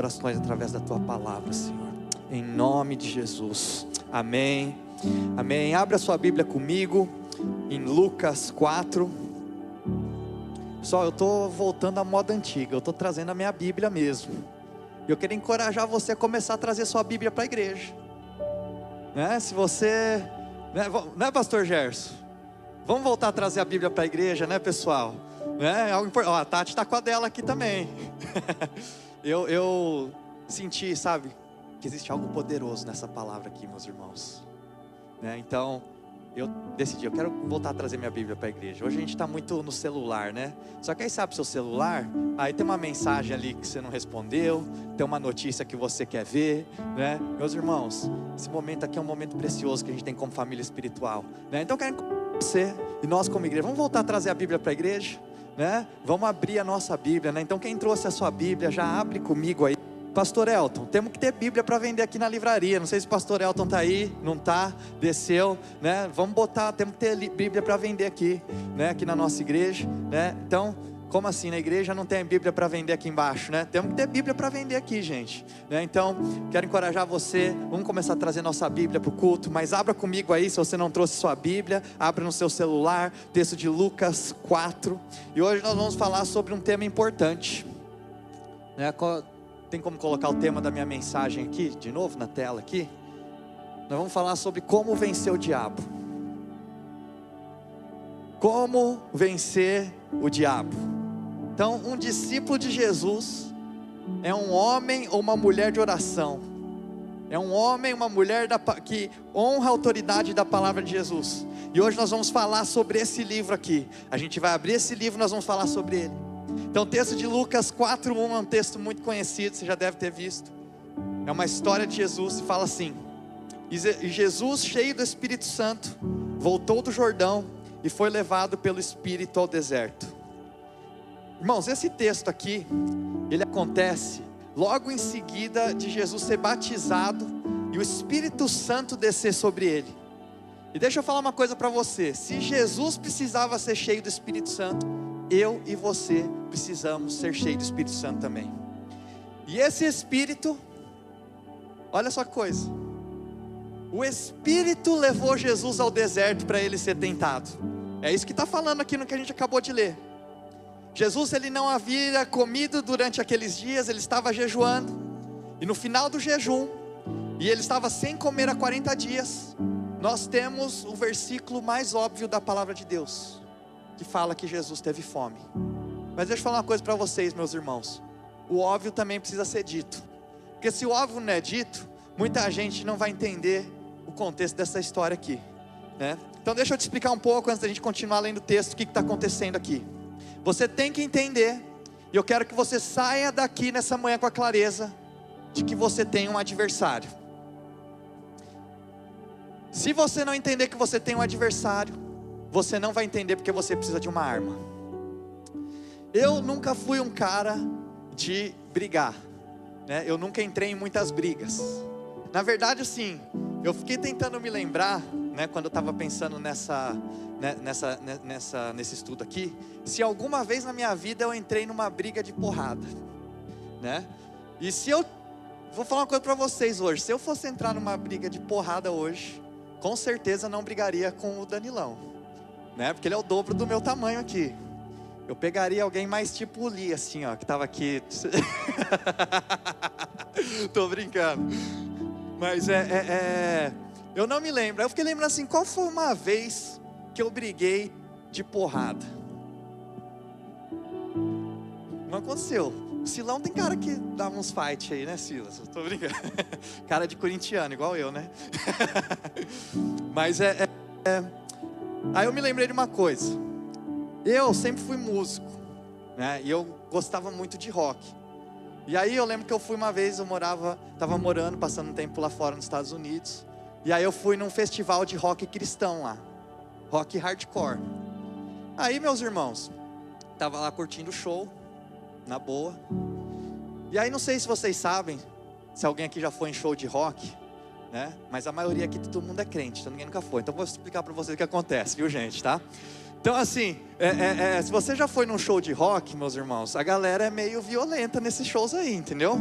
orações através da Tua palavra, Senhor, em nome de Jesus, amém, amém. Abra sua Bíblia comigo, em Lucas 4, pessoal, eu estou voltando à moda antiga, eu estou trazendo a minha Bíblia mesmo, eu quero encorajar você a começar a trazer sua Bíblia para a igreja, né? Se você, né, pastor Gerson, vamos voltar a trazer a Bíblia para a igreja, né, pessoal? Né? Algo importante. Ó, a Tati está com a dela aqui também. eu senti, sabe, que existe algo poderoso nessa palavra aqui, meus irmãos, né? Então eu decidi, eu quero voltar a trazer minha Bíblia para a igreja. Hoje a gente está muito no celular, né? Só que aí sabe seu celular, aí tem uma mensagem ali que você não respondeu, tem uma notícia que você quer ver, né? Meus irmãos, esse momento aqui é um momento precioso que a gente tem como família espiritual, né? Então eu quero você e nós como igreja, vamos voltar a trazer a Bíblia para a igreja, né? Vamos abrir a nossa Bíblia, né? Então quem trouxe a sua Bíblia, já abre comigo aí. Pastor Elton, temos que ter Bíblia para vender aqui na livraria. Não sei se o pastor Elton está aí, não está, desceu, né? Vamos botar, temos que ter Bíblia para vender aqui, né? Aqui na nossa igreja, né? Então, como assim, na igreja não tem Bíblia para vender aqui embaixo, né? Temos que ter Bíblia para vender aqui, gente, né? Então, quero encorajar você, vamos começar a trazer nossa Bíblia para o culto, mas abra comigo aí, se você não trouxe sua Bíblia, abra no seu celular, texto de Lucas 4, e hoje nós vamos falar sobre um tema importante, né? Tem como colocar o tema da minha mensagem aqui, de novo na tela aqui? Nós vamos falar sobre como vencer o diabo. Como vencer o diabo. Então, um discípulo de Jesus é um homem ou uma mulher de oração. É um homem, uma mulher que honra a autoridade da palavra de Jesus. E hoje nós vamos falar sobre esse livro aqui. A gente vai abrir esse livro e nós vamos falar sobre ele. Então o texto de Lucas 4:1 é um texto muito conhecido, você já deve ter visto. É uma história de Jesus e fala assim: e Jesus, cheio do Espírito Santo, voltou do Jordão e foi levado pelo Espírito ao deserto. Irmãos, esse texto aqui, ele acontece logo em seguida de Jesus ser batizado e o Espírito Santo descer sobre ele. E deixa eu falar uma coisa para você: se Jesus precisava ser cheio do Espírito Santo, eu e você precisamos ser cheios do Espírito Santo também. E esse Espírito, olha só que coisa, o Espírito levou Jesus ao deserto para ele ser tentado. É isso que está falando aqui no que a gente acabou de ler. Jesus, ele não havia comido durante aqueles dias, ele estava jejuando, e no final do jejum, e ele estava sem comer há 40 dias, nós temos o versículo mais óbvio da palavra de Deus, que fala que Jesus teve fome. Mas deixa eu falar uma coisa para vocês, meus irmãos, o óbvio também precisa ser dito, porque se o óbvio não é dito, muita gente não vai entender o contexto dessa história aqui, né? Então deixa eu te explicar um pouco, antes da gente continuar lendo o texto, o que está acontecendo aqui. Você tem que entender, e eu quero que você saia daqui nessa manhã com a clareza, de que você tem um adversário. Se você não entender que você tem um adversário, você não vai entender porque você precisa de uma arma. Eu nunca fui um cara de brigar, né? Eu nunca entrei em muitas brigas. Na verdade, assim, eu fiquei tentando me lembrar, né, quando eu estava pensando nesse estudo aqui, se alguma vez na minha vida eu entrei numa briga de porrada, né? E se eu, vou falar uma coisa para vocês hoje, se eu fosse entrar numa briga de porrada hoje, com certeza não brigaria com o Danilão, né? Porque ele é o dobro do meu tamanho aqui. Eu pegaria alguém mais tipo o Lee, assim, ó, que estava aqui. Tô brincando. Mas eu não me lembro. Eu fiquei lembrando assim, qual foi uma vez que eu briguei de porrada? Não aconteceu. O Silão tem cara que dava uns fight aí, né, Silas? Eu tô brincando. Cara de corintiano, igual eu, né? Mas aí eu me lembrei de uma coisa. Eu sempre fui músico, né? E eu gostava muito de rock. E aí eu lembro que eu fui uma vez, estava morando, passando um tempo lá fora nos Estados Unidos. E aí eu fui num festival de rock cristão lá, rock hardcore. Aí, meus irmãos, tava lá curtindo o show, na boa. E aí não sei se vocês sabem, se alguém aqui já foi em show de rock, né? Mas a maioria aqui, todo mundo é crente, então ninguém nunca foi. Então vou explicar para vocês o que acontece, viu, gente, tá? Então assim, se você já foi num show de rock, meus irmãos, a galera é meio violenta nesses shows aí, entendeu?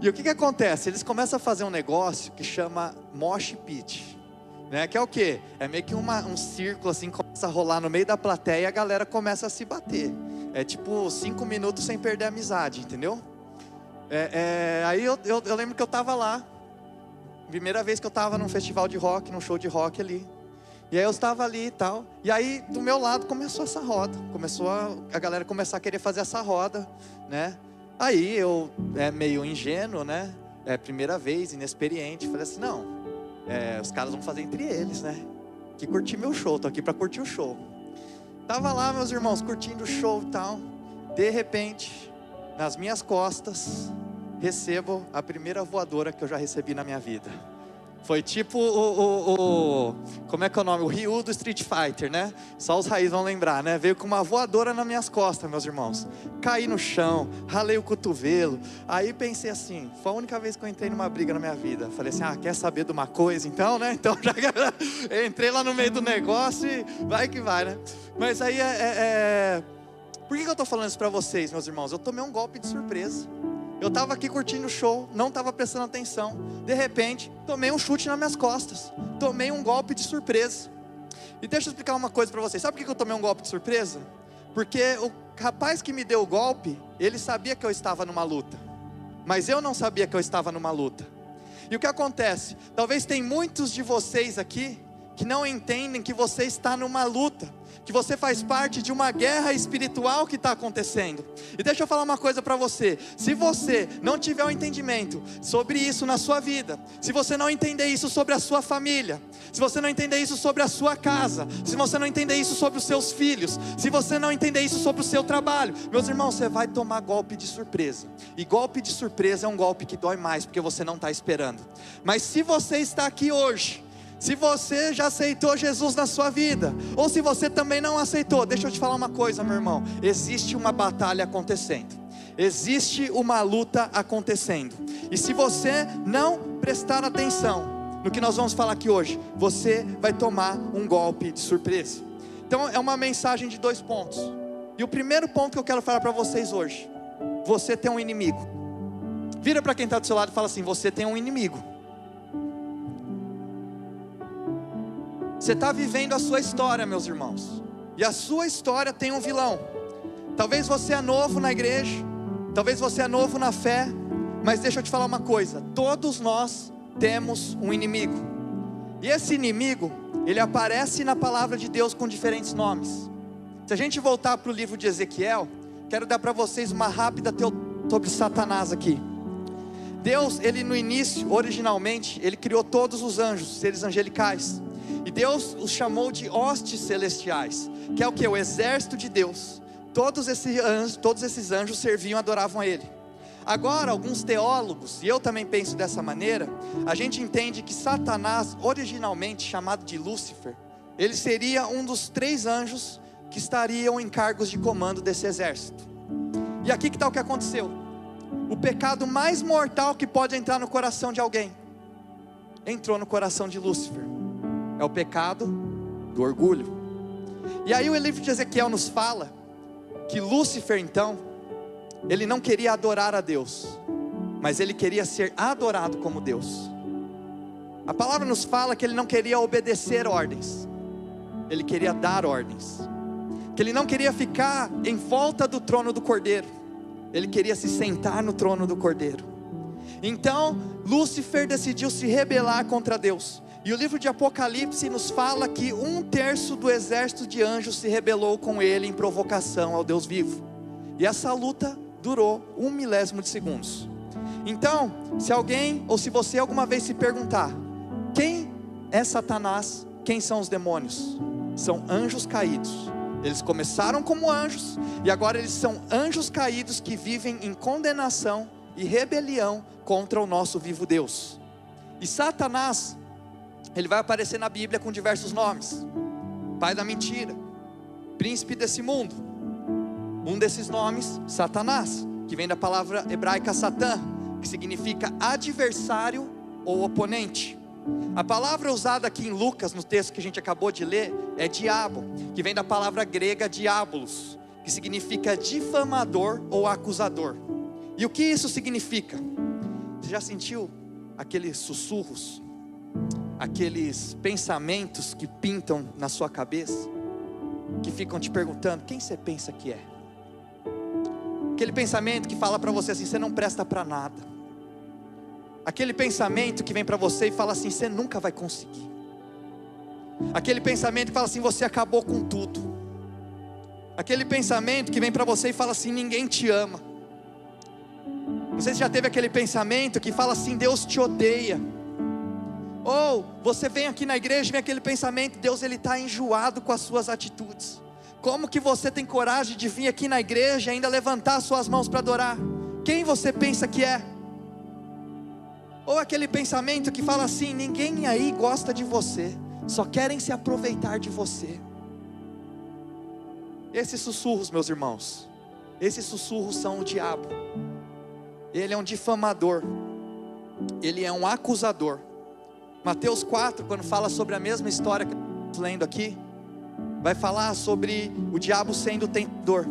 E o que acontece? Eles começam a fazer um negócio que chama mosh pit, né? Que é o quê? É meio que um círculo assim, começa a rolar no meio da plateia e a galera começa a se bater. É tipo 5 minutos sem perder a amizade, entendeu? Aí eu lembro que eu tava lá, primeira vez que eu tava num festival de rock, num show de rock ali. E aí eu estava ali e tal, e aí do meu lado começou essa roda, começou a galera começar a querer fazer essa roda, né? Aí eu, meio ingênuo, né? Primeira vez, inexperiente, falei assim, não, os caras vão fazer entre eles, né? Que curtir meu show, tô aqui para curtir o show. Tava lá, meus irmãos, curtindo o show e tal, de repente, nas minhas costas, recebo a primeira voadora que eu já recebi na minha vida. Foi tipo como é que é o nome? O Ryu do Street Fighter, né? Só os raízes vão lembrar, né? Veio com uma voadora nas minhas costas, meus irmãos. Caí no chão, ralei o cotovelo. Aí pensei assim, foi a única vez que eu entrei numa briga na minha vida. Falei assim, quer saber de uma coisa então, né? Então já entrei lá no meio do negócio e vai que vai, né? Mas aí Por que eu tô falando isso pra vocês, meus irmãos? Eu tomei um golpe de surpresa. Eu estava aqui curtindo o show, não estava prestando atenção. De repente, tomei um chute nas minhas costas. Tomei um golpe de surpresa. E deixa eu explicar uma coisa para vocês. Sabe por que eu tomei um golpe de surpresa? Porque o rapaz que me deu o golpe, ele sabia que eu estava numa luta. Mas eu não sabia que eu estava numa luta. E o que acontece? Talvez tem muitos de vocês aqui que não entendem que você está numa luta, que você faz parte de uma guerra espiritual que está acontecendo. E deixa eu falar uma coisa para você: se você não tiver um entendimento sobre isso na sua vida, se você não entender isso sobre a sua família, se você não entender isso sobre a sua casa, se você não entender isso sobre os seus filhos, se você não entender isso sobre o seu trabalho, meus irmãos, você vai tomar golpe de surpresa. E golpe de surpresa é um golpe que dói mais, porque você não está esperando. Mas se você está aqui hoje, se você já aceitou Jesus na sua vida, ou se você também não aceitou, deixa eu te falar uma coisa, meu irmão: existe uma batalha acontecendo, existe uma luta acontecendo. E se você não prestar atenção no que nós vamos falar aqui hoje, você vai tomar um golpe de surpresa. Então é uma mensagem de 2 pontos. E o primeiro ponto que eu quero falar para vocês hoje: você tem um inimigo. Vira para quem está do seu lado e fala assim: você tem um inimigo. Você está vivendo a sua história, meus irmãos, e a sua história tem um vilão. Talvez você é novo na igreja, talvez você é novo na fé, mas deixa eu te falar uma coisa: todos nós temos um inimigo. E esse inimigo, ele aparece na palavra de Deus com diferentes nomes. Se a gente voltar para o livro de Ezequiel, quero dar para vocês uma rápida sobre Satanás aqui. Deus, ele no início, originalmente, ele criou todos os anjos, seres angelicais. E Deus os chamou de hostes celestiais, que é o que? O exército de Deus. Todos esses anjos serviam e adoravam a Ele. Agora, alguns teólogos, e eu também penso dessa maneira, a gente entende que Satanás, originalmente chamado de Lúcifer, ele seria um dos 3 anjos que estariam em cargos de comando desse exército. E aqui que está o que aconteceu. O pecado mais mortal que pode entrar no coração de alguém, entrou no coração de Lúcifer. É o pecado do orgulho. E aí o livro de Ezequiel nos fala que Lúcifer, então, ele não queria adorar a Deus, mas ele queria ser adorado como Deus. A palavra nos fala que ele não queria obedecer ordens, ele queria dar ordens. Que ele não queria ficar em volta do trono do Cordeiro, ele queria se sentar no trono do Cordeiro. Então Lúcifer decidiu se rebelar contra Deus. E o livro de Apocalipse nos fala que 1/3 do exército de anjos se rebelou com ele em provocação ao Deus vivo. E essa luta durou 1 milésimo de segundos. Então, se alguém, ou se você alguma vez se perguntar: quem é Satanás? Quem são os demônios? São anjos caídos. Eles começaram como anjos, e agora eles são anjos caídos que vivem em condenação e rebelião contra o nosso vivo Deus. E Satanás, ele vai aparecer na Bíblia com diversos nomes: pai da mentira, príncipe desse mundo. Um desses nomes, Satanás, que vem da palavra hebraica Satã, que significa adversário ou oponente. A palavra usada aqui em Lucas, no texto que a gente acabou de ler, é diabo, que vem da palavra grega diabolos, que significa difamador ou acusador. E o que isso significa? já sentiu aqueles sussurros, aqueles pensamentos que pintam na sua cabeça, que ficam te perguntando: quem você pensa que é? Aquele pensamento que fala para você assim: você não presta para nada. Aquele pensamento que vem para você e fala assim: você nunca vai conseguir. Aquele pensamento que fala assim: você acabou com tudo. Aquele pensamento que vem para você e fala assim: ninguém te ama. Não sei se já teve aquele pensamento que fala assim: Deus te odeia. Ou você vem aqui na igreja e vem aquele pensamento: Deus, Ele está enjoado com as suas atitudes. Como que você tem coragem de vir aqui na igreja e ainda levantar suas mãos para adorar? Quem você pensa que é? Ou aquele pensamento que fala assim: ninguém aí gosta de você, só querem se aproveitar de você. Esses sussurros, meus irmãos, esses sussurros são o diabo. Ele é um difamador, ele é um acusador. Mateus 4, quando fala sobre a mesma história que estamos lendo aqui, vai falar sobre o diabo sendo o tentador.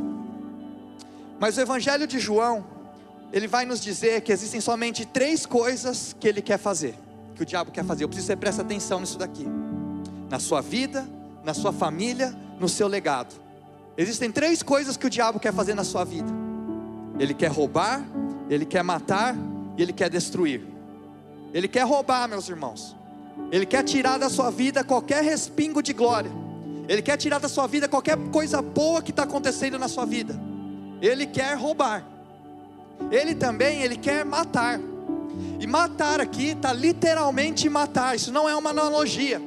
Mas o Evangelho de João, ele vai nos dizer que existem somente 3 coisas que ele quer fazer, que o diabo quer fazer. Eu preciso que você preste atenção nisso daqui. Na sua vida, na sua família, no seu legado. Existem 3 coisas que o diabo quer fazer na sua vida. Ele quer roubar, ele quer matar e ele quer destruir. Ele quer roubar, meus irmãos. Ele quer tirar da sua vida qualquer respingo de glória. Ele quer tirar da sua vida qualquer coisa boa que está acontecendo na sua vida. Ele quer roubar. Ele também, ele quer matar. E matar aqui está literalmente matar. Isso não é uma analogia.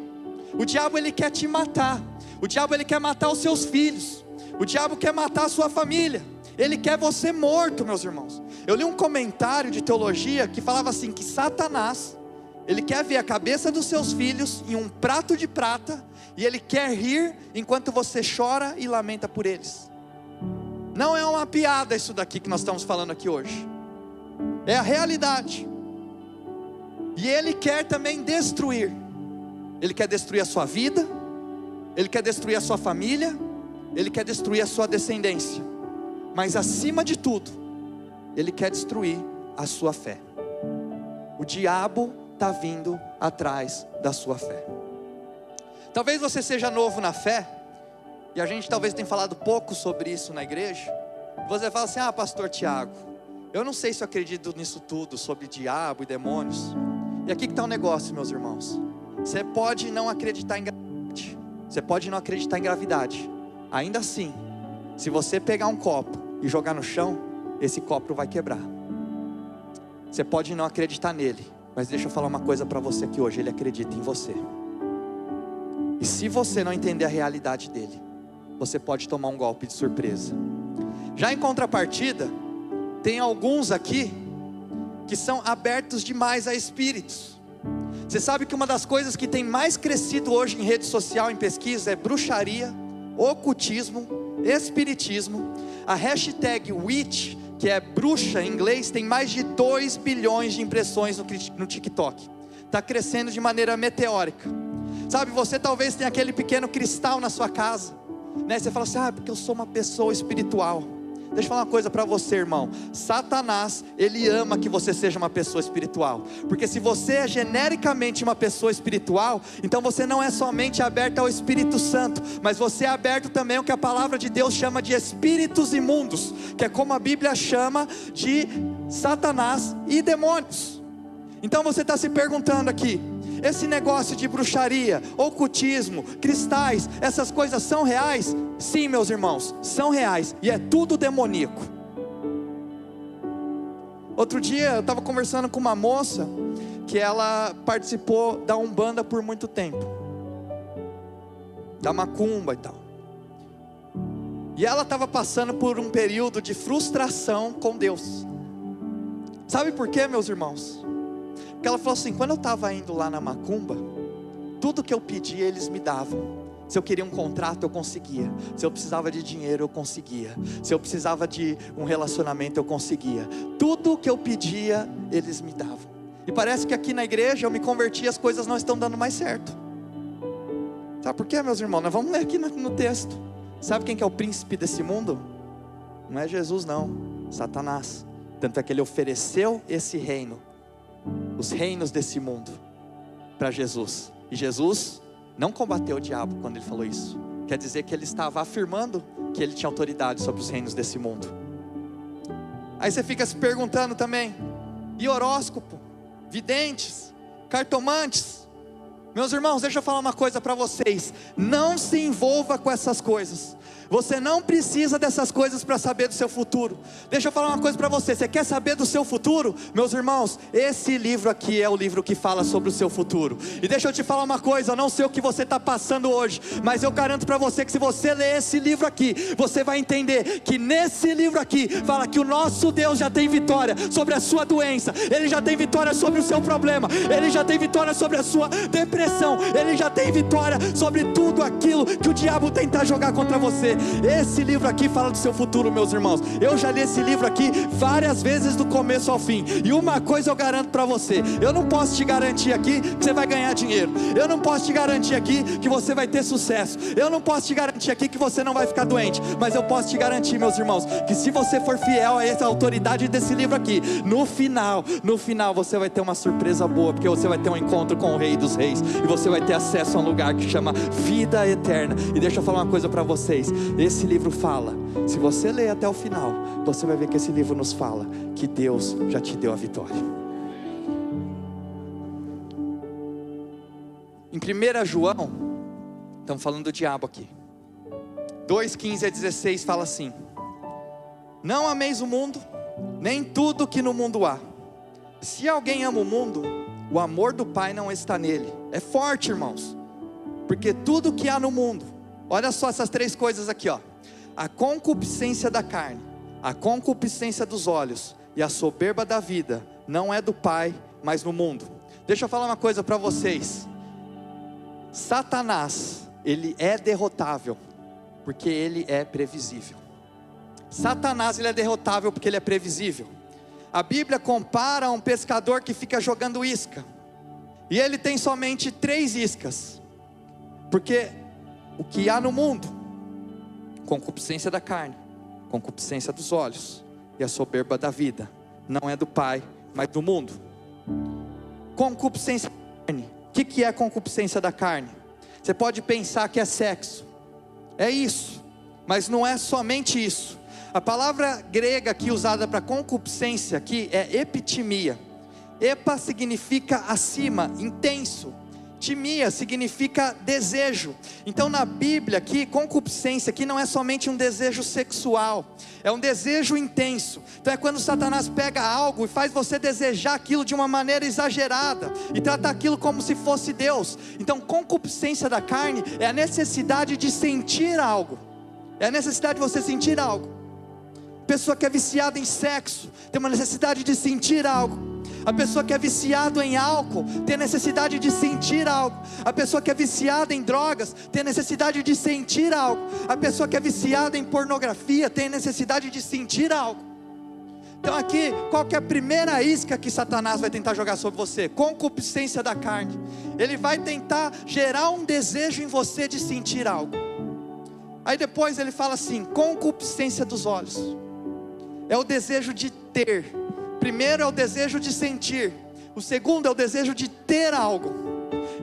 O diabo, ele quer te matar. O diabo, ele quer matar os seus filhos. O diabo quer matar a sua família. Ele quer você morto, meus irmãos. Eu li um comentário de teologia que falava assim, que Satanás, ele quer ver a cabeça dos seus filhos em um prato de prata, e ele quer rir enquanto você chora e lamenta por eles. Não é uma piada isso daqui que nós estamos falando aqui hoje. É a realidade. E ele quer também destruir. Ele quer destruir a sua vida, ele quer destruir a sua família, ele quer destruir a sua descendência. Mas acima de tudo, ele quer destruir a sua fé. O diabo está vindo atrás da sua fé. Talvez você seja novo na fé, e a gente talvez tenha falado pouco sobre isso na igreja. Você fala assim: ah, pastor Tiago, eu não sei se eu acredito nisso tudo, sobre diabo e demônios. E aqui que está o negócio, meus irmãos. Você pode não acreditar em gravidade, você pode não acreditar em gravidade. Ainda assim, se você pegar um copo e jogar no chão, esse copo vai quebrar. Você pode não acreditar nele, mas deixa eu falar uma coisa para você aqui hoje: ele acredita em você. E se você não entender a realidade dele, você pode tomar um golpe de surpresa. Já em contrapartida, tem alguns aqui que são abertos demais a espíritos. Você sabe que uma das coisas que tem mais crescido hoje em rede social, em pesquisa, é bruxaria, ocultismo, espiritismo. A hashtag witch, que é bruxa em inglês, tem mais de 2 bilhões de impressões no TikTok. Está crescendo de maneira meteórica. Sabe, você talvez tenha aquele pequeno cristal na sua casa, né? Você fala assim: ah, porque eu sou uma pessoa espiritual. Deixa eu falar uma coisa para você, irmão. Satanás, ele ama que você seja uma pessoa espiritual. Porque se você é genericamente uma pessoa espiritual, então você não é somente aberto ao Espírito Santo, mas você é aberto também ao que a palavra de Deus chama de espíritos imundos, que é como a Bíblia chama de Satanás e demônios. Então você está se perguntando aqui: esse negócio de bruxaria, ocultismo, cristais, essas coisas são reais? Sim, meus irmãos, são reais, e é tudo demoníaco. Outro dia eu estava conversando com uma moça, que ela participou da Umbanda por muito tempo, da macumba e tal. E ela estava passando por um período de frustração com Deus. Sabe por quê, meus irmãos? Porque ela falou assim: quando eu estava indo lá na macumba, tudo que eu pedia eles me davam. Se eu queria um contrato, eu conseguia. Se eu precisava de dinheiro, eu conseguia. Se eu precisava de um relacionamento, eu conseguia. Tudo que eu pedia, eles me davam. E parece que aqui na igreja eu me converti e as coisas não estão dando mais certo. Sabe por quê, meus irmãos? Nós vamos ler aqui no texto. Sabe quem que é o príncipe desse mundo? Não é Jesus não, Satanás. Tanto é que ele ofereceu esse reino os reinos desse mundo para Jesus. E Jesus não combateu o diabo quando ele falou isso. Quer dizer que ele estava afirmando que ele tinha autoridade sobre os reinos desse mundo. Aí você fica se perguntando também, e horóscopo, videntes, cartomantes? Meus irmãos, deixa eu falar uma coisa para vocês: não se envolva com essas coisas. Você não precisa dessas coisas para saber do seu futuro. Deixa eu falar uma coisa para você: você quer saber do seu futuro? Meus irmãos, esse livro aqui é o livro que fala sobre o seu futuro. E deixa eu te falar uma coisa: eu não sei o que você está passando hoje, mas eu garanto para você que se você ler esse livro aqui, você vai entender que nesse livro aqui fala que o nosso Deus já tem vitória sobre a sua doença, Ele já tem vitória sobre o seu problema, Ele já tem vitória sobre a sua depressão, Ele já tem vitória sobre tudo aquilo que o diabo tenta jogar contra você. Esse livro aqui fala do seu futuro, meus irmãos. Eu já li esse livro aqui várias vezes do começo ao fim, e uma coisa eu garanto para você: eu não posso te garantir aqui que você vai ganhar dinheiro, eu não posso te garantir aqui que você vai ter sucesso, eu não posso te garantir aqui que você não vai ficar doente, mas eu posso te garantir, meus irmãos, que se você for fiel a essa autoridade desse livro aqui, no final você vai ter uma surpresa boa, porque você vai ter um encontro com o Rei dos Reis, e você vai ter acesso a um lugar que chama vida eterna. E deixa eu falar uma coisa para vocês: esse livro fala, se você ler até o final, você vai ver que esse livro nos fala que Deus já te deu a vitória. Em 1 João, estamos falando do diabo aqui, 2:15-16 fala assim: não ameis o mundo, nem tudo que no mundo há. Se alguém ama o mundo, o amor do Pai não está nele. É forte, irmãos, porque tudo que há no mundo, olha só essas três coisas aqui, ó: a concupiscência da carne, a concupiscência dos olhos e a soberba da vida, não é do Pai, mas no mundo. Deixa eu falar uma coisa para vocês: Satanás, ele é derrotável, porque ele é previsível. Satanás, ele é derrotável porque ele é previsível. A Bíblia compara um pescador que fica jogando isca, e ele tem somente 3 iscas, porque o que há no mundo, concupiscência da carne, concupiscência dos olhos e a soberba da vida, não é do Pai, mas do mundo. Concupiscência da carne. O que é concupiscência da carne? Você pode pensar que é sexo, é isso, mas não é somente isso. A palavra grega aqui usada para concupiscência aqui é epitimia. Epa significa acima, intenso. Timia significa desejo. Então na Bíblia aqui, concupiscência aqui não é somente um desejo sexual, é um desejo intenso. Então é quando Satanás pega algo e faz você desejar aquilo de uma maneira exagerada, e trata aquilo como se fosse Deus. Então concupiscência da carne é a necessidade de sentir algo, é a necessidade de você sentir algo. Pessoa que é viciada em sexo tem uma necessidade de sentir algo. A pessoa que é viciada em álcool tem a necessidade de sentir algo. A pessoa que é viciada em drogas tem a necessidade de sentir algo. A pessoa que é viciada em pornografia tem a necessidade de sentir algo. Então aqui, qual que é a primeira isca que Satanás vai tentar jogar sobre você? Concupiscência da carne. Ele vai tentar gerar um desejo em você de sentir algo. Aí depois ele fala assim: concupiscência dos olhos. É o desejo de ter. Primeiro é o desejo de sentir, o segundo é o desejo de ter algo.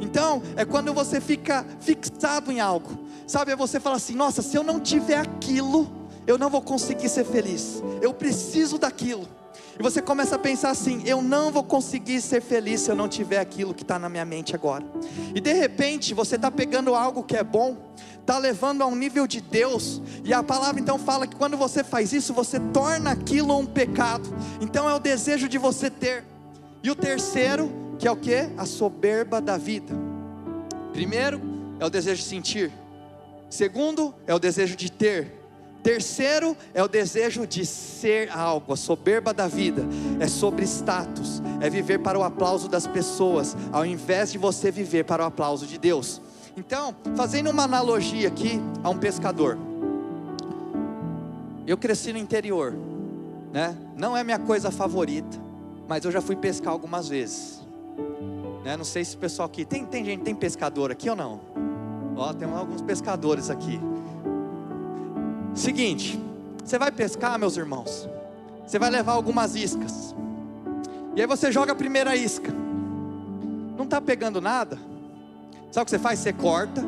Então é quando você fica fixado em algo, sabe? É você fala assim: nossa, se eu não tiver aquilo, eu não vou conseguir ser feliz, eu preciso daquilo. E você começa a pensar assim: eu não vou conseguir ser feliz se eu não tiver aquilo que está na minha mente agora. E de repente você está pegando algo que é bom, está levando a um nível de Deus, e a palavra então fala que quando você faz isso, você torna aquilo um pecado. Então é o desejo de você ter. E o terceiro, que é o que? A soberba da vida. Primeiro é o desejo de sentir, segundo é o desejo de ter, terceiro é o desejo de ser algo. A soberba da vida é sobre status, é viver para o aplauso das pessoas, ao invés de você viver para o aplauso de Deus. Então, fazendo uma analogia aqui a um pescador, eu cresci no interior, né? Não é minha coisa favorita, mas eu já fui pescar algumas vezes, né? Não sei se o pessoal aqui, tem gente, tem pescador aqui ou não? Ó, tem alguns pescadores aqui. Seguinte, você vai pescar, meus irmãos, você vai levar algumas iscas, e aí você joga a primeira isca. está pegando nada, sabe o que você faz? Você corta,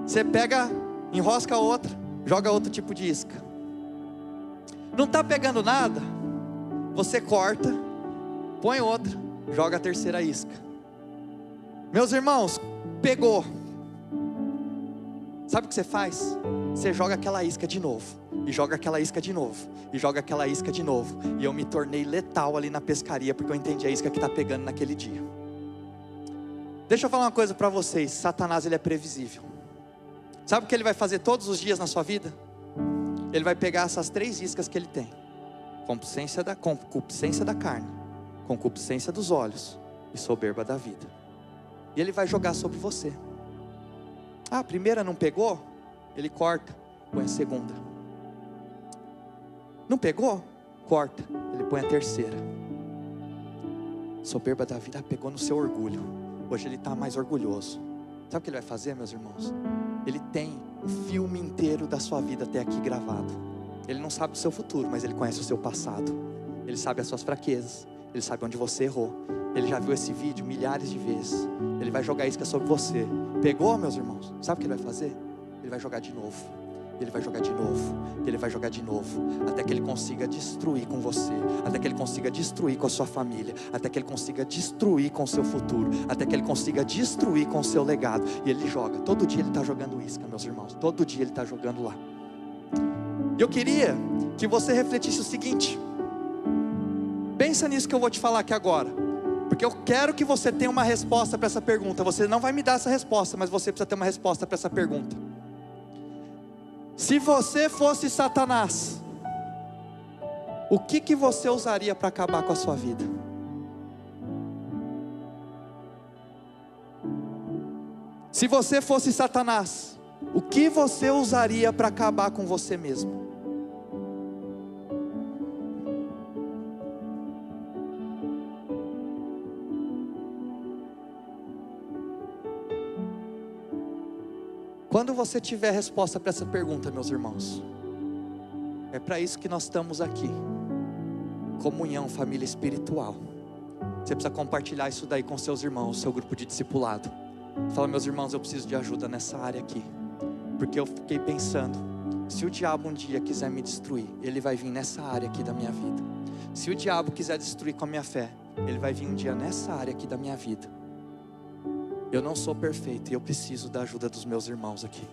você pega, enrosca outra, joga outro tipo de isca. Não está pegando nada, você corta, põe outra, joga a terceira isca. Meus irmãos, pegou. Sabe o que você faz? Você joga aquela isca de novo, e joga aquela isca de novo, e joga aquela isca de novo. E eu me tornei letal ali na pescaria, porque eu entendi a isca que está pegando naquele dia. Deixa eu falar uma coisa para vocês. Satanás, ele é previsível. Sabe o que ele vai fazer todos os dias na sua vida? Ele vai pegar essas 3 iscas que ele tem: concupiscência da carne, concupiscência dos olhos e soberba da vida. E ele vai jogar sobre você. A primeira não pegou? Ele corta, põe a segunda. Não pegou? Corta, ele põe a terceira. Soberba da vida, pegou no seu orgulho. Hoje ele está mais orgulhoso. Sabe o que ele vai fazer, meus irmãos? Ele tem o filme inteiro da sua vida até aqui gravado. Ele não sabe o seu futuro, mas ele conhece o seu passado. Ele sabe as suas fraquezas, ele sabe onde você errou. Ele já viu esse vídeo milhares de vezes. Ele vai jogar isca sobre você. Pegou, meus irmãos? Sabe o que ele vai fazer? Ele vai jogar de novo. Ele vai jogar de novo. Ele vai jogar de novo. Até que ele consiga destruir com você. Até que ele consiga destruir com a sua família. Até que ele consiga destruir com o seu futuro. Até que ele consiga destruir com o seu legado. E ele joga. Todo dia ele está jogando isca, meus irmãos. Todo dia ele está jogando lá. E eu queria que você refletisse o seguinte. Pensa nisso que eu vou te falar aqui agora. Porque eu quero que você tenha uma resposta para essa pergunta. Você não vai me dar essa resposta, mas você precisa ter uma resposta para essa pergunta. Se você fosse Satanás, o que você usaria para acabar com a sua vida? Se você fosse Satanás, o que você usaria para acabar com você mesmo? Quando você tiver resposta para essa pergunta, meus irmãos, é para isso que nós estamos aqui. Comunhão, família espiritual. Você precisa compartilhar isso daí com seus irmãos, seu grupo de discipulado. Fala, meus irmãos, eu preciso de ajuda nessa área aqui. Porque eu fiquei pensando, se o diabo um dia quiser me destruir, ele vai vir nessa área aqui da minha vida. Se o diabo quiser destruir com a minha fé, ele vai vir um dia nessa área aqui da minha vida. Eu não sou perfeito e eu preciso da ajuda dos meus irmãos aqui.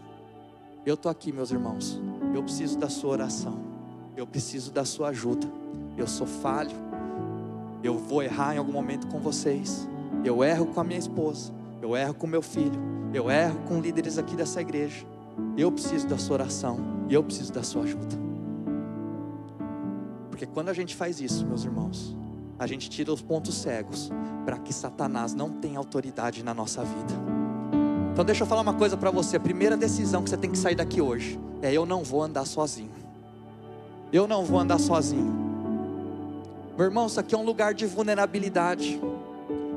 Eu estou aqui, meus irmãos. Eu preciso da sua oração. Eu preciso da sua ajuda. Eu sou falho. Eu vou errar em algum momento com vocês. Eu erro com a minha esposa. Eu erro com meu filho. Eu erro com líderes aqui dessa igreja. Eu preciso da sua oração. E eu preciso da sua ajuda. Porque quando a gente faz isso, meus irmãos, a gente tira os pontos cegos para que Satanás não tenha autoridade na nossa vida. Então deixa eu falar uma coisa para você. A primeira decisão que você tem que sair daqui hoje é: eu não vou andar sozinho. Eu não vou andar sozinho. Meu irmão, isso aqui é um lugar de vulnerabilidade.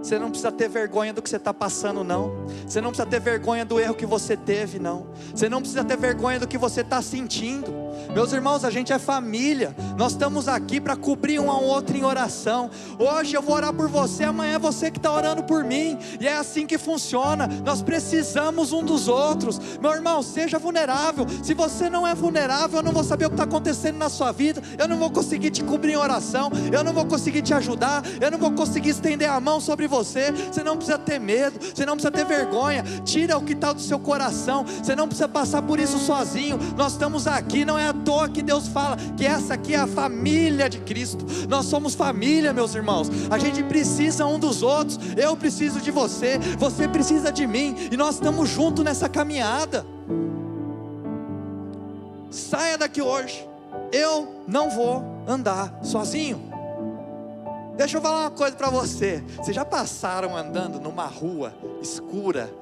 Você não precisa ter vergonha do que você está passando, não. Você não precisa ter vergonha do erro que você teve, não. Você não precisa ter vergonha do que você está sentindo. Meus irmãos, a gente é família. Nós estamos aqui para cobrir um ao outro em oração. Hoje eu vou orar por você, amanhã é você que está orando por mim. E é assim que funciona. Nós precisamos um dos outros. Meu irmão, seja vulnerável. Se você não é vulnerável, eu não vou saber o que está acontecendo na sua vida. Eu não vou conseguir te cobrir em oração. Eu não vou conseguir te ajudar. Eu não vou conseguir estender a mão sobre você. Você não precisa ter medo. Você não precisa ter vergonha. Tira o que está do seu coração. Você não precisa passar por isso sozinho. Nós estamos aqui, não é à toa que Deus fala que essa aqui é a família de Cristo. Nós somos família, meus irmãos. A gente precisa um dos outros. Eu preciso de você, você precisa de mim, e nós estamos juntos nessa caminhada. Saia daqui hoje. Eu não vou andar sozinho. Deixa eu falar uma coisa para você. Vocês já passaram andando numa rua escura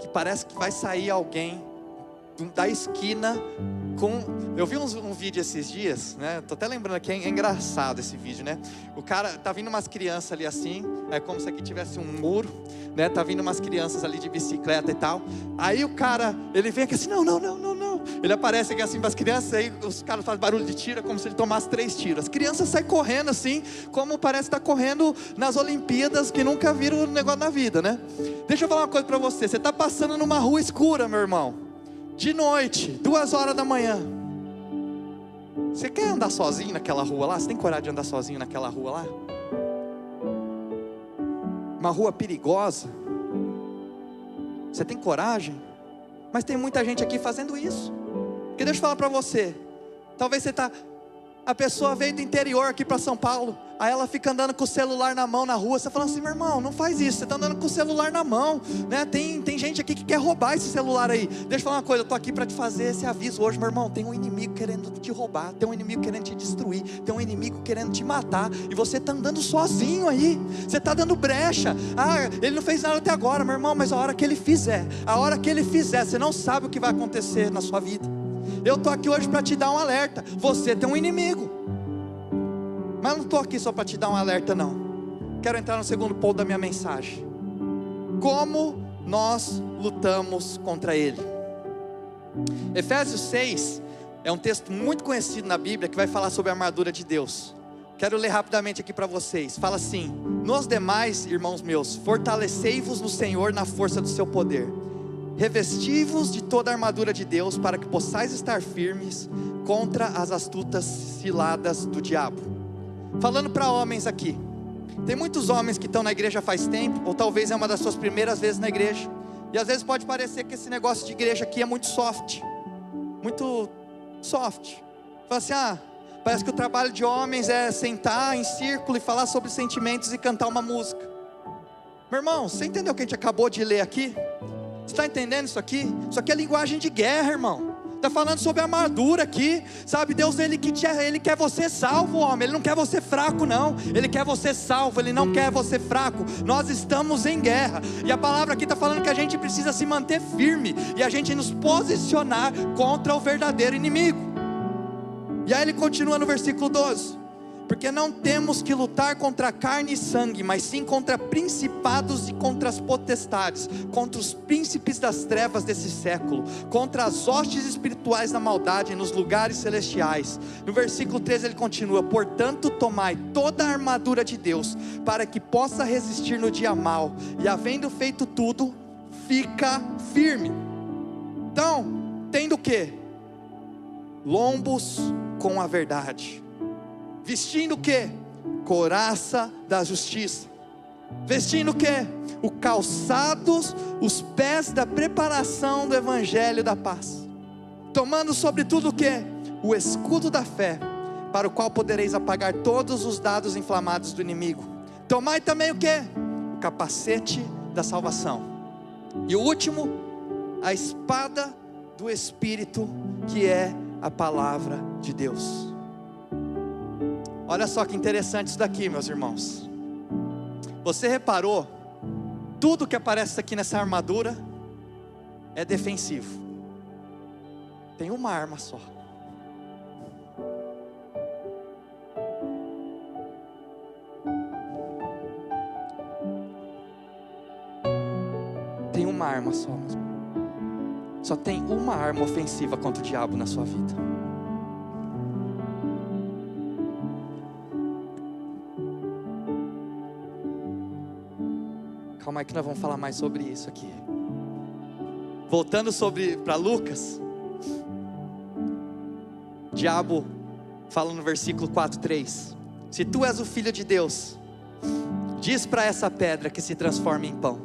que parece que vai sair alguém da esquina eu vi um vídeo esses dias, né? Tô até lembrando aqui, é engraçado esse vídeo, né? O cara, tá vindo umas crianças ali assim, é como se aqui tivesse um muro, né? Tá vindo umas crianças ali de bicicleta e tal. Aí o cara, ele vem aqui assim, não, Ele aparece aqui assim para as crianças, aí os caras fazem barulho de tiro, como se ele tomasse 3 tiros. As crianças saem correndo assim, como parece estar correndo nas Olimpíadas, que nunca viram o negócio na vida, né? Deixa eu falar uma coisa para você. Você está passando numa rua escura, meu irmão, de noite, 2 horas da manhã. Você quer andar sozinho naquela rua lá? Você tem coragem de andar sozinho naquela rua lá? Uma rua perigosa. Você tem coragem? Mas tem muita gente aqui fazendo isso. Porque deixa eu falar para você. Talvez a pessoa veio do interior aqui para São Paulo, aí ela fica andando com o celular na mão na rua. Você fala assim: meu irmão, não faz isso, você está andando com o celular na mão, né? Tem gente aqui que quer roubar esse celular aí. Deixa eu falar uma coisa, eu estou aqui para te fazer esse aviso hoje, meu irmão. Tem um inimigo querendo te roubar, tem um inimigo querendo te destruir, tem um inimigo querendo te matar, e você está andando sozinho aí, você está dando brecha. Ele não fez nada até agora, meu irmão, mas a hora que ele fizer, você não sabe o que vai acontecer na sua vida. Eu estou aqui hoje para te dar um alerta. Você tem um inimigo, mas não estou aqui só para te dar um alerta, não. Quero entrar no segundo ponto da minha mensagem. Como nós lutamos contra ele. Efésios 6 é um texto muito conhecido na Bíblia, que vai falar sobre a armadura de Deus. Quero ler rapidamente aqui para vocês. Fala assim: nos demais, irmãos meus, fortalecei-vos no Senhor na força do seu poder. Revesti-vos de toda a armadura de Deus, para que possais estar firmes contra as astutas ciladas do diabo. Falando para homens aqui. Tem muitos homens que estão na igreja faz tempo, ou talvez é uma das suas primeiras vezes na igreja, e às vezes pode parecer que esse negócio de igreja aqui é muito soft. Muito soft. Fala assim: parece que o trabalho de homens é sentar em círculo e falar sobre sentimentos e cantar uma música. Meu irmão, você entendeu o que a gente acabou de ler aqui? Você está entendendo isso aqui? Isso aqui é linguagem de guerra, irmão. Está falando sobre a armadura aqui, sabe? Deus, Ele quer você salvo, homem. Ele não quer você fraco, não. Ele quer você salvo, Ele não quer você fraco. Nós estamos em guerra, e a palavra aqui está falando que a gente precisa se manter firme, e a gente nos posicionar contra o verdadeiro inimigo. E aí ele continua no versículo 12: porque não temos que lutar contra carne e sangue, mas sim contra principados e contra as potestades, contra os príncipes das trevas desse século, contra as hostes espirituais da maldade nos lugares celestiais. No versículo 13 ele continua: portanto tomai toda a armadura de Deus, para que possa resistir no dia mau, e havendo feito tudo, fica firme. Então, tendo o quê? Lombos com a verdade. Vestindo o que? Couraça da justiça. Vestindo o que? O calçados, os pés da preparação do evangelho da paz. Tomando sobretudo o que? O escudo da fé, para o qual podereis apagar todos os dardos inflamados do inimigo. Tomai também o que? O capacete da salvação. E o último, a espada do Espírito, que é a palavra de Deus. Olha só que interessante isso daqui, meus irmãos. Você reparou? Tudo que aparece aqui nessa armadura é defensivo. Tem uma arma só. Tem uma arma só. Só tem uma arma ofensiva contra o diabo na sua vida. Calma aí que nós vamos falar mais sobre isso aqui. Voltando para Lucas. O diabo fala no versículo 4:3: se tu és o filho de Deus, diz para essa pedra que se transforme em pão.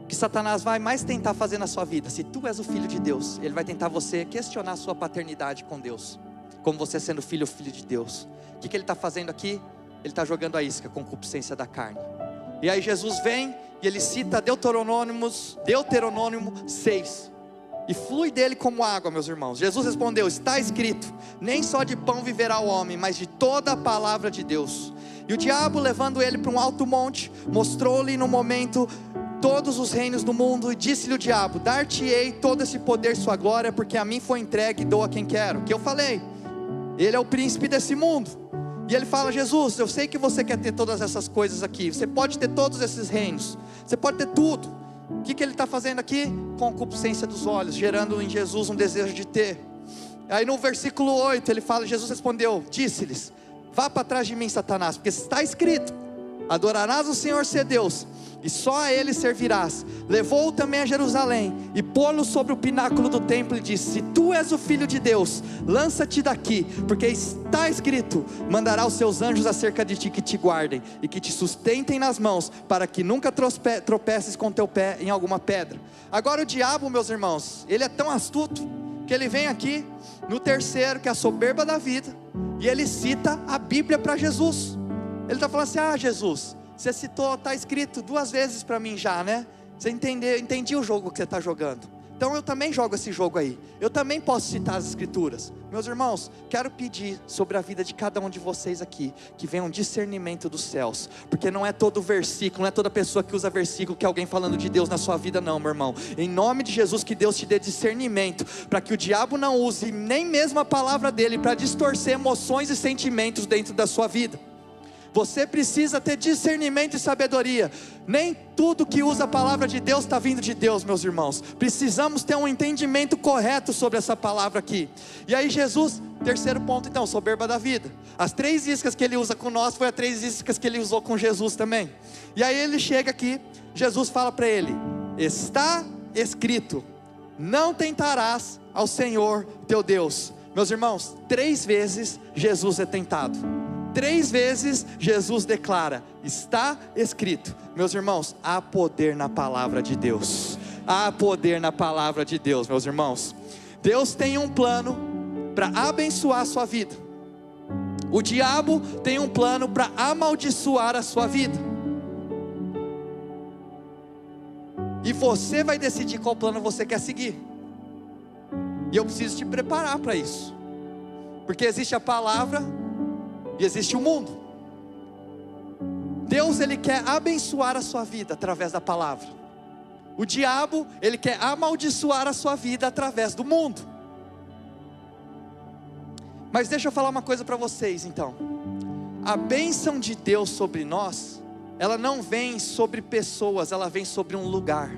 O que Satanás vai mais tentar fazer na sua vida, se tu és o filho de Deus, ele vai tentar você questionar a sua paternidade com Deus, como você sendo filho ou filho de Deus. O que ele está fazendo aqui? Ele está jogando a isca, concupiscência da carne. E aí Jesus vem e ele cita Deuteronômio 6, e flui dele como água, meus irmãos. Jesus respondeu: está escrito, nem só de pão viverá o homem, mas de toda a palavra de Deus. E o diabo, levando ele para um alto monte, mostrou-lhe no momento todos os reinos do mundo, e disse-lhe o diabo: dar-te-ei todo esse poder e sua glória, porque a mim foi entregue e dou a quem quero. Que eu falei, ele é o príncipe desse mundo. E ele fala: Jesus, eu sei que você quer ter todas essas coisas aqui, você pode ter todos esses reinos, você pode ter tudo, O que ele está fazendo aqui? Concupiscência dos olhos, gerando em Jesus um desejo de ter. Aí no versículo 8 ele fala, Jesus respondeu, disse-lhes, vá para trás de mim, Satanás, porque está escrito, adorarás o Senhor ser Deus, e só a Ele servirás. Levou-o também a Jerusalém, e pô-lo sobre o pináculo do templo, e disse, se tu és o Filho de Deus, lança-te daqui, porque está escrito, mandará os seus anjos acerca de ti, que te guardem, e que te sustentem nas mãos, para que nunca tropeces com teu pé em alguma pedra. Agora o diabo, meus irmãos, ele é tão astuto, que ele vem aqui, no terceiro, que é a soberba da vida, e ele cita a Bíblia para Jesus. Ele está falando assim, Jesus, você citou, está escrito 2 vezes para mim já, né? Você entendi o jogo que você está jogando. Então eu também jogo esse jogo aí. Eu também posso citar as escrituras. Meus irmãos, quero pedir sobre a vida de cada um de vocês aqui, que venha um discernimento dos céus. Porque não é todo versículo, não é toda pessoa que usa versículo que é alguém falando de Deus na sua vida não, meu irmão. Em nome de Jesus, que Deus te dê discernimento, para que o diabo não use nem mesmo a palavra dele, para distorcer emoções e sentimentos dentro da sua vida. Você precisa ter discernimento e sabedoria. Nem tudo que usa a palavra de Deus está vindo de Deus, meus irmãos. Precisamos ter um entendimento correto sobre essa palavra aqui. E aí Jesus, terceiro ponto então, soberba da vida. As 3 iscas que ele usa com nós, foi as 3 iscas que ele usou com Jesus também. E aí ele chega aqui, Jesus fala para ele, está escrito, não tentarás ao Senhor teu Deus. Meus irmãos, 3 vezes Jesus é tentado. 3 vezes Jesus declara, está escrito. Meus irmãos, há poder na palavra de Deus. Há poder na palavra de Deus, meus irmãos. Deus tem um plano para abençoar a sua vida. O diabo tem um plano para amaldiçoar a sua vida. E você vai decidir qual plano você quer seguir. E eu preciso te preparar para isso. Porque existe a palavra e existe o mundo. Deus, ele quer abençoar a sua vida através da palavra. O diabo, ele quer amaldiçoar a sua vida através do mundo. Mas deixa eu falar uma coisa para vocês então. A bênção de Deus sobre nós, ela não vem sobre pessoas, ela vem sobre um lugar.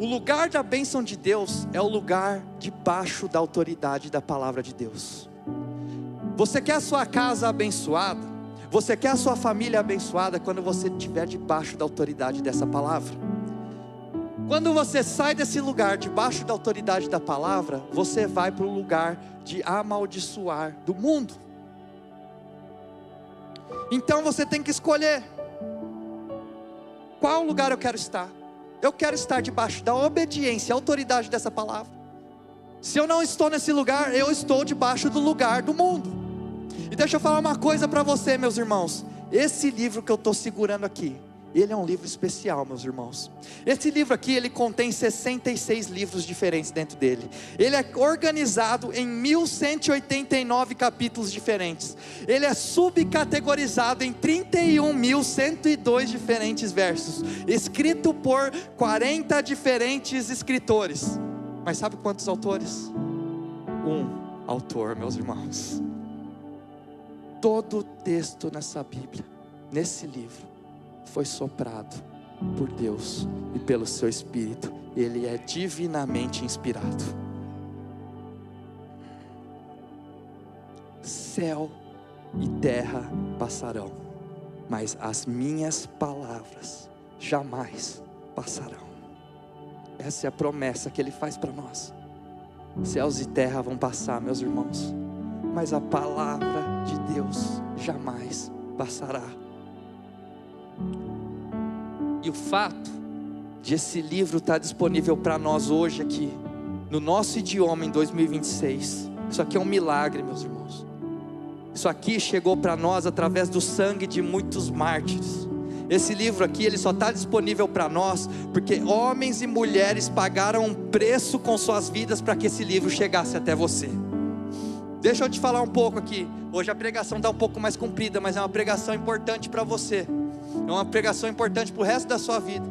O lugar da bênção de Deus é o lugar debaixo da autoridade da palavra de Deus. Você quer a sua casa abençoada? Você quer a sua família abençoada quando você estiver debaixo da autoridade dessa palavra? Quando você sai desse lugar debaixo da autoridade da palavra, você vai para o lugar de amaldiçoar do mundo. Então você tem que escolher qual lugar eu quero estar. Eu quero estar debaixo da obediência, autoridade dessa palavra. Se eu não estou nesse lugar, eu estou debaixo do lugar do mundo. E deixa eu falar uma coisa para você, meus irmãos. Esse livro que eu estou segurando aqui, ele é um livro especial, meus irmãos. Esse livro aqui, ele contém 66 livros diferentes dentro dele. Ele é organizado em 1189 capítulos diferentes. Ele é subcategorizado em 31.102 diferentes versos, escrito por 40 diferentes escritores. Mas sabe quantos autores? Um autor, meus irmãos. Todo o texto nessa Bíblia, nesse livro, foi soprado por Deus e pelo seu Espírito. Ele é divinamente inspirado. Céu e terra passarão, mas as minhas palavras jamais passarão. Essa é a promessa que Ele faz para nós. Céus e terra vão passar, meus irmãos, mas a palavra de Deus jamais passará. E o fato de esse livro estar disponível para nós hoje aqui, no nosso idioma em 2026, isso aqui é um milagre, meus irmãos. Isso aqui chegou para nós através do sangue de muitos mártires. Esse livro aqui, ele só está disponível para nós porque homens e mulheres pagaram um preço com suas vidas para que esse livro chegasse até você. Deixa eu te falar um pouco aqui. Hoje a pregação está um pouco mais comprida, mas é uma pregação importante para você. É uma pregação importante para o resto da sua vida.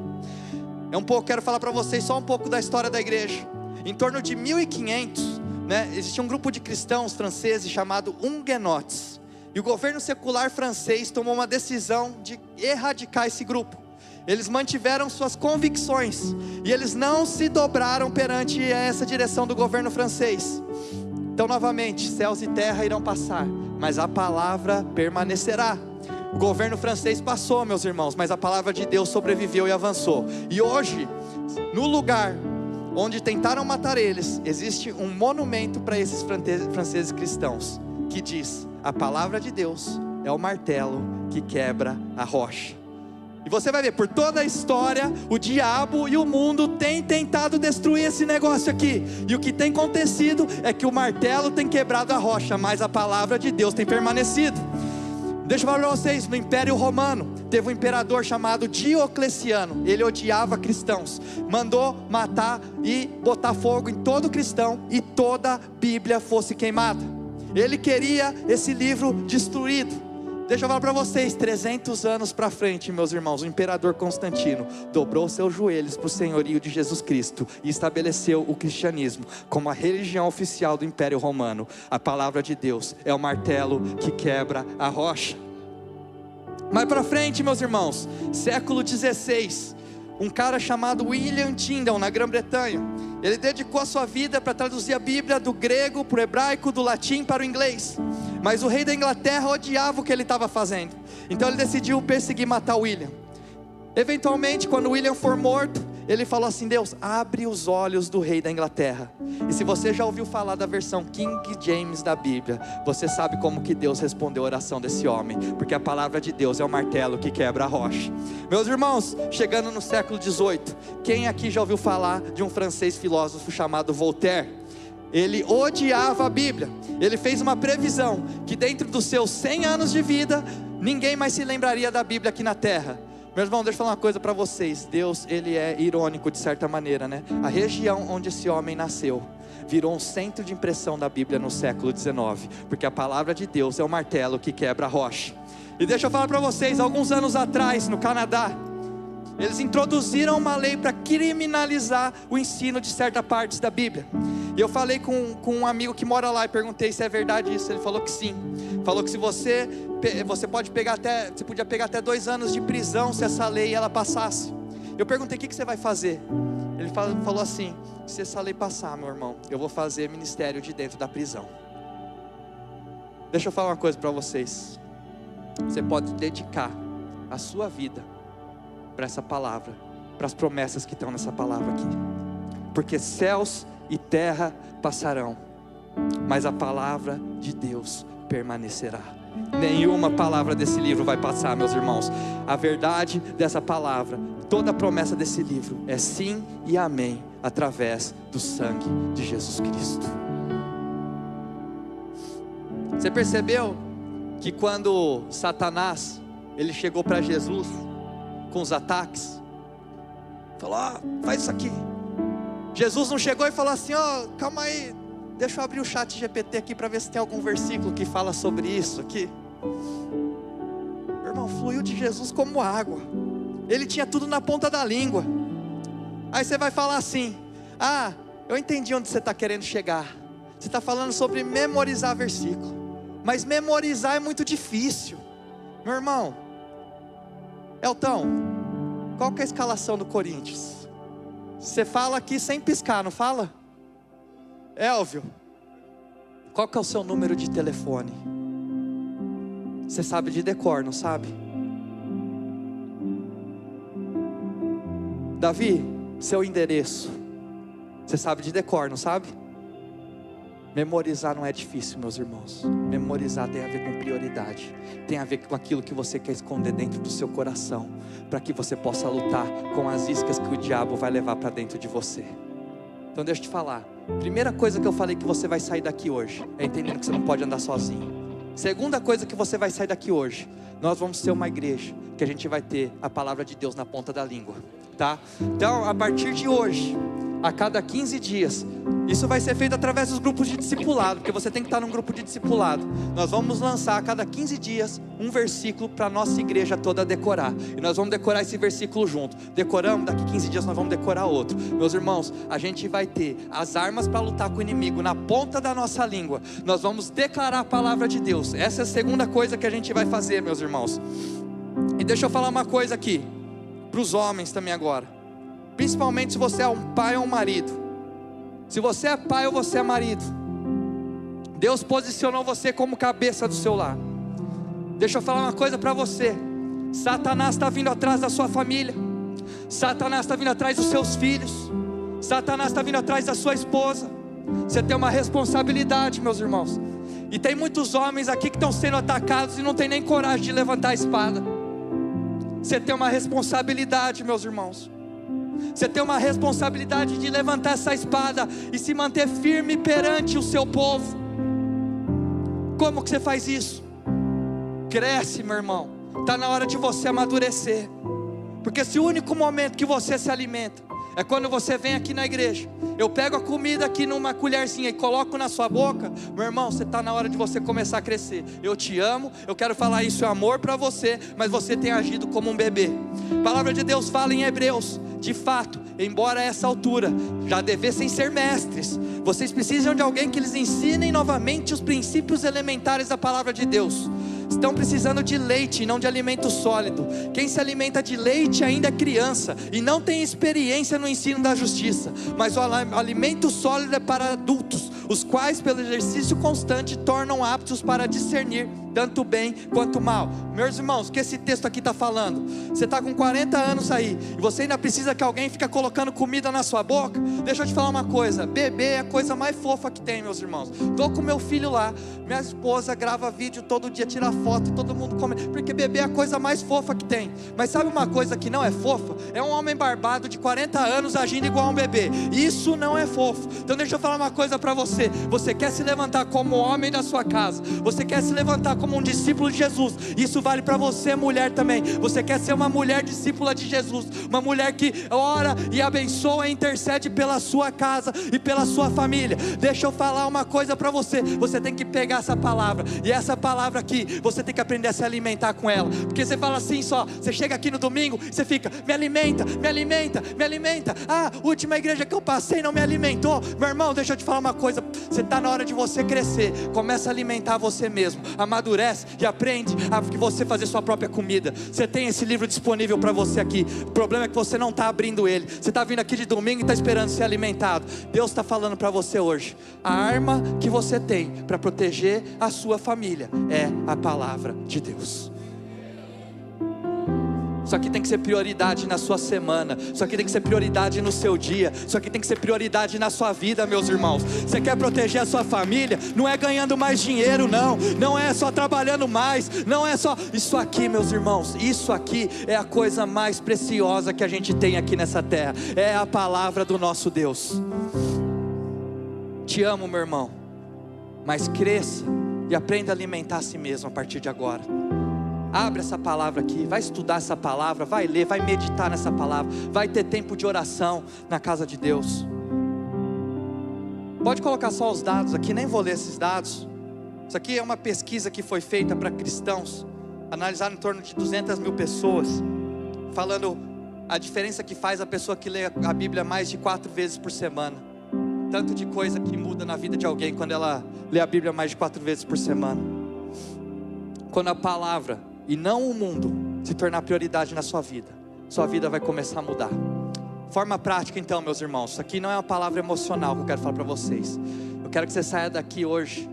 Quero falar para vocês só um pouco da história da igreja. Em torno de 1500, existia um grupo de cristãos franceses chamado Huguenotes. E o governo secular francês tomou uma decisão de erradicar esse grupo. eles mantiveram suas convicções, e eles não se dobraram perante essa direção do governo francês. Então novamente, céus e terra irão passar, mas a palavra permanecerá. O governo francês passou, meus irmãos, mas a palavra de Deus sobreviveu e avançou. E hoje, no lugar onde tentaram matar eles, existe um monumento para esses franceses cristãos, que diz: a palavra de Deus é o martelo que quebra a rocha. E você vai ver, por toda a história, o diabo e o mundo têm tentado destruir esse negócio aqui, e o que tem acontecido é que o martelo tem quebrado a rocha, mas a palavra de Deus tem permanecido. Deixa eu falar para vocês, no Império Romano, teve um imperador chamado Diocleciano. Ele odiava cristãos, mandou matar e botar fogo em todo cristão, e toda a Bíblia fosse queimada. Ele queria esse livro destruído. Deixa eu falar para vocês, 300 anos para frente, meus irmãos, o imperador Constantino dobrou seus joelhos para o senhorio de Jesus Cristo e estabeleceu o cristianismo como a religião oficial do Império Romano. A palavra de Deus é o martelo que quebra a rocha. Mais para frente, meus irmãos, século 16, um cara chamado William Tyndale, na Grã-Bretanha, ele dedicou a sua vida para traduzir a Bíblia do grego para o hebraico, do latim para o inglês. Mas o rei da Inglaterra odiava o que ele estava fazendo, então ele decidiu perseguir e matar William. Eventualmente, quando William for morto, ele falou assim: Deus, abre os olhos do rei da Inglaterra. E se você já ouviu falar da versão King James da Bíblia, você sabe como que Deus respondeu a oração desse homem, porque a palavra de Deus é o martelo que quebra a rocha. Meus irmãos, chegando no século 18, quem aqui já ouviu falar de um francês filósofo chamado Voltaire? Ele odiava a Bíblia. Ele fez uma previsão que dentro dos seus 100 anos de vida, ninguém mais se lembraria da Bíblia aqui na terra. Meu irmão, deixa eu falar uma coisa para vocês. Deus, ele é irônico de certa maneira, né? A região onde esse homem nasceu virou um centro de impressão da Bíblia no século 19, porque a palavra de Deus é o martelo que quebra a rocha. E deixa eu falar para vocês, alguns anos atrás, no Canadá, eles introduziram uma lei para criminalizar o ensino de certas partes da Bíblia. E eu falei com um amigo que mora lá e perguntei se é verdade isso. Ele falou que sim. Falou que se você podia pegar até 2 anos de prisão se essa lei ela passasse. Eu perguntei: o que você vai fazer? Ele falou assim: se essa lei passar, meu irmão, eu vou fazer ministério de dentro da prisão. Deixa eu falar uma coisa para vocês. Você pode dedicar a sua vida para essa palavra, para as promessas que estão nessa palavra aqui, porque céus e terra passarão, mas a palavra de Deus permanecerá. Nenhuma palavra desse livro vai passar, meus irmãos. A verdade dessa palavra, toda a promessa desse livro é sim e amém, através do sangue de Jesus Cristo. Você percebeu que quando Satanás ele chegou para Jesus com os ataques, falou: faz isso aqui. Jesus não chegou e falou assim: calma aí, deixa eu abrir o chat GPT aqui para ver se tem algum versículo que fala sobre isso aqui. Meu irmão, fluiu de Jesus como água. Ele tinha tudo na ponta da língua. Aí você vai falar assim: eu entendi onde você está querendo chegar. Você está falando sobre memorizar versículo, mas memorizar é muito difícil. Meu irmão, Elton, qual que é a escalação do Corinthians? Você fala aqui sem piscar, não fala? Elvio, qual que é o seu número de telefone? Você sabe de decor, não sabe? Davi, seu endereço, você sabe de decor, não sabe? Memorizar não é difícil, meus irmãos. Memorizar tem a ver com prioridade, tem a ver com aquilo que você quer esconder dentro do seu coração, para que você possa lutar com as iscas que o diabo vai levar para dentro de você. Então deixa eu te falar, primeira coisa que eu falei que você vai sair daqui hoje é entendendo que você não pode andar sozinho. Segunda coisa que você vai sair daqui hoje, nós vamos ser uma igreja que a gente vai ter a palavra de Deus na ponta da língua, tá? Então a partir de hoje, a cada 15 dias, isso vai ser feito através dos grupos de discipulado, porque você tem que estar num grupo de discipulado. Nós vamos lançar a cada 15 dias um versículo para a nossa igreja toda decorar, e nós vamos decorar esse versículo junto. Decoramos, daqui 15 dias nós vamos decorar outro. Meus irmãos, a gente vai ter as armas para lutar com o inimigo na ponta da nossa língua. Nós vamos declarar a palavra de Deus. Essa é a segunda coisa que a gente vai fazer, meus irmãos. E deixa eu falar uma coisa aqui. para os homens também agora, principalmente se você é um pai ou um marido. Se você é pai ou você é marido, Deus posicionou você como cabeça do seu lar. Deixa eu falar uma coisa para você: Satanás está vindo atrás da sua família, Satanás está vindo atrás dos seus filhos, Satanás está vindo atrás da sua esposa. Você tem uma responsabilidade, meus irmãos. E tem muitos homens aqui que estão sendo atacados e não tem nem coragem de levantar a espada. Você tem uma responsabilidade, meus irmãos. Você tem uma responsabilidade de levantar essa espada e se manter firme perante o seu povo. Como que você faz isso? Cresce, meu irmão. Está na hora de você amadurecer. Porque se o único momento que você se alimenta é quando você vem aqui na igreja, eu pego a comida aqui numa colherzinha e coloco na sua boca, meu irmão, você está na hora de você começar a crescer. Eu te amo, eu quero falar isso, é amor para você, mas você tem agido como um bebê. A palavra de Deus fala em Hebreus, de fato, embora a essa altura já devessem ser mestres, vocês precisam de alguém que lhes ensine novamente os princípios elementares da palavra de Deus. Estão precisando de leite e não de alimento sólido. Quem se alimenta de leite ainda é criança e não tem experiência no ensino da justiça. Mas o alimento sólido é para adultos, os quais pelo exercício constante tornam aptos para discernir tanto bem quanto mal. Meus irmãos, o que esse texto aqui está falando? Você está com 40 anos aí e você ainda precisa que alguém fique colocando comida na sua boca? Deixa eu te falar uma coisa: bebê é a coisa mais fofa que tem, meus irmãos. Estou com meu filho lá, minha esposa grava vídeo todo dia, tira foto e todo mundo come, porque bebê é a coisa mais fofa que tem. Mas sabe uma coisa que não é fofa? É um homem barbado de 40 anos agindo igual um bebê. Isso não é fofo. Então deixa eu falar uma coisa para você: você quer se levantar como homem da sua casa, você quer se levantar como um discípulo de Jesus. Isso vale para você, mulher, também. Você quer ser uma mulher discípula de Jesus, uma mulher que ora e abençoa e intercede pela sua casa e pela sua família. Deixa eu falar uma coisa para você: você tem que pegar essa palavra, e essa palavra aqui, você tem que aprender a se alimentar com ela. Porque você fala assim só, você chega aqui no domingo, você fica, me alimenta, me alimenta, me alimenta. Ah, última igreja que eu passei não me alimentou. Meu irmão, deixa eu te falar uma coisa: você está na hora de você crescer. Começa a alimentar você mesmo, amadurece e aprende a você fazer sua própria comida. Você tem esse livro disponível para você aqui. O problema é que você não está abrindo ele. Você está vindo aqui de domingo e está esperando ser alimentado. Deus está falando para você hoje: a arma que você tem para proteger a sua família é a palavra de Deus. Isso aqui tem que ser prioridade na sua semana. Isso aqui tem que ser prioridade no seu dia. Isso aqui tem que ser prioridade na sua vida, meus irmãos. Você quer proteger a sua família? Não é ganhando mais dinheiro, não. Não é só trabalhando mais. Não é só... Isso aqui, meus irmãos, isso aqui é a coisa mais preciosa que a gente tem aqui nessa terra. É a palavra do nosso Deus. Te amo, meu irmão. Mas cresça e aprenda a alimentar a si mesmo a partir de agora. Abre essa palavra aqui, vai estudar essa palavra, vai ler, vai meditar nessa palavra, vai ter tempo de oração na casa de Deus. Pode colocar só os dados aqui, nem vou ler esses dados. Isso aqui é uma pesquisa que foi feita para cristãos, analisaram em torno de 200 mil pessoas, falando a diferença que faz a pessoa que lê a Bíblia mais de 4 vezes por semana. Tanto de coisa que muda na vida de alguém quando ela lê a Bíblia mais de 4 vezes por semana. Quando a palavra e não o mundo se tornar prioridade na sua vida vai começar a mudar. Forma prática então, meus irmãos. Isso aqui não é uma palavra emocional que eu quero falar para vocês. Eu quero que você saia daqui hoje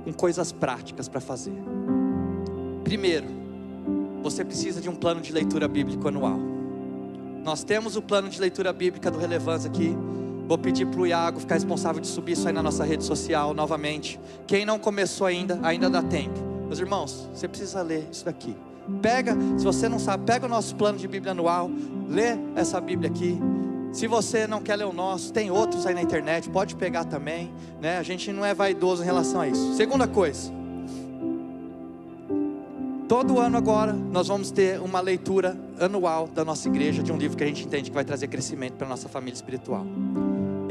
com coisas práticas para fazer. Primeiro, você precisa de um plano de leitura bíblico anual. Nós temos o plano de leitura bíblica do Relevância aqui. Vou pedir para o Iago ficar responsável de subir isso aí na nossa rede social novamente. Quem não começou ainda dá tempo. Meus irmãos, você precisa ler isso daqui. Pega, se você não sabe, pega o nosso plano de Bíblia anual, lê essa Bíblia aqui. Se você não quer ler o nosso, tem outros aí na internet, pode pegar também, né? A gente não é vaidoso em relação a isso. Segunda coisa, todo ano agora nós vamos ter uma leitura anual da nossa igreja de um livro que a gente entende que vai trazer crescimento para a nossa família espiritual.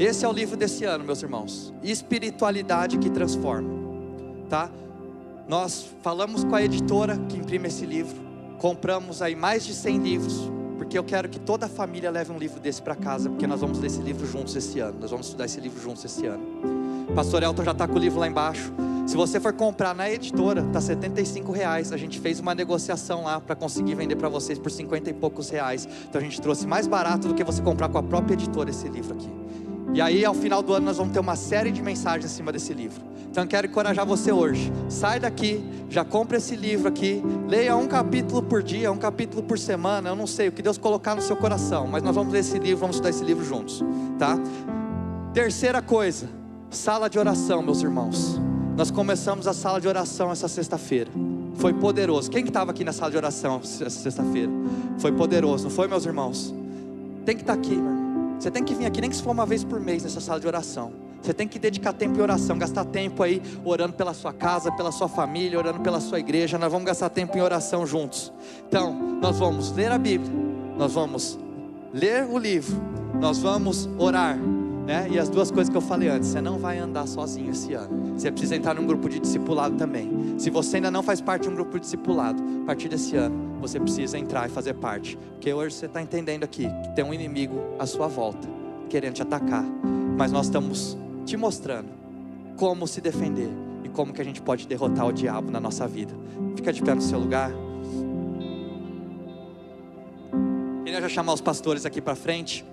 Esse é o livro desse ano, meus irmãos, Espiritualidade que Transforma, tá? Nós falamos com a editora que imprime esse livro, compramos aí mais de 100 livros, porque eu quero que toda a família leve um livro desse para casa, porque nós vamos ler esse livro juntos esse ano, nós vamos estudar esse livro juntos esse ano. Pastor Elton já está com o livro lá embaixo, Se você for comprar na editora, tá R$75. A gente fez uma negociação lá para conseguir vender para vocês por 50 e poucos reais. Então a gente trouxe mais barato do que você comprar com a própria editora esse livro aqui. E aí ao final do ano nós vamos ter uma série de mensagens em cima desse livro. Então eu quero encorajar você hoje. Sai daqui, já compra esse livro aqui. Leia um capítulo por dia, um capítulo por semana. Eu não sei o que Deus colocar no seu coração, mas nós vamos ler esse livro, vamos estudar esse livro juntos, tá? Terceira coisa, sala de oração, meus irmãos. Nós começamos a sala de oração essa sexta-feira. Foi poderoso. Quem que estava aqui na sala de oração essa sexta-feira? Foi poderoso, não foi, meus irmãos? Tem que estar aqui, meu irmão. Você tem que vir aqui, nem que se for uma vez por mês nessa sala de oração. Você tem que dedicar tempo em oração, gastar tempo aí orando pela sua casa, pela sua família, orando pela sua igreja. Nós vamos gastar tempo em oração juntos. Então, nós vamos ler a Bíblia, nós vamos ler o livro, nós vamos orar, né? E as duas coisas que eu falei antes, você não vai andar sozinho esse ano. Você precisa entrar num grupo de discipulado também. Se você ainda não faz parte de um grupo de discipulado, a partir desse ano, você precisa entrar e fazer parte. Porque hoje você está entendendo aqui que tem um inimigo à sua volta, querendo te atacar. Mas nós estamos te mostrando como se defender e como que a gente pode derrotar o diabo na nossa vida. Fica de pé no seu lugar. Queria já chamar os pastores aqui para frente.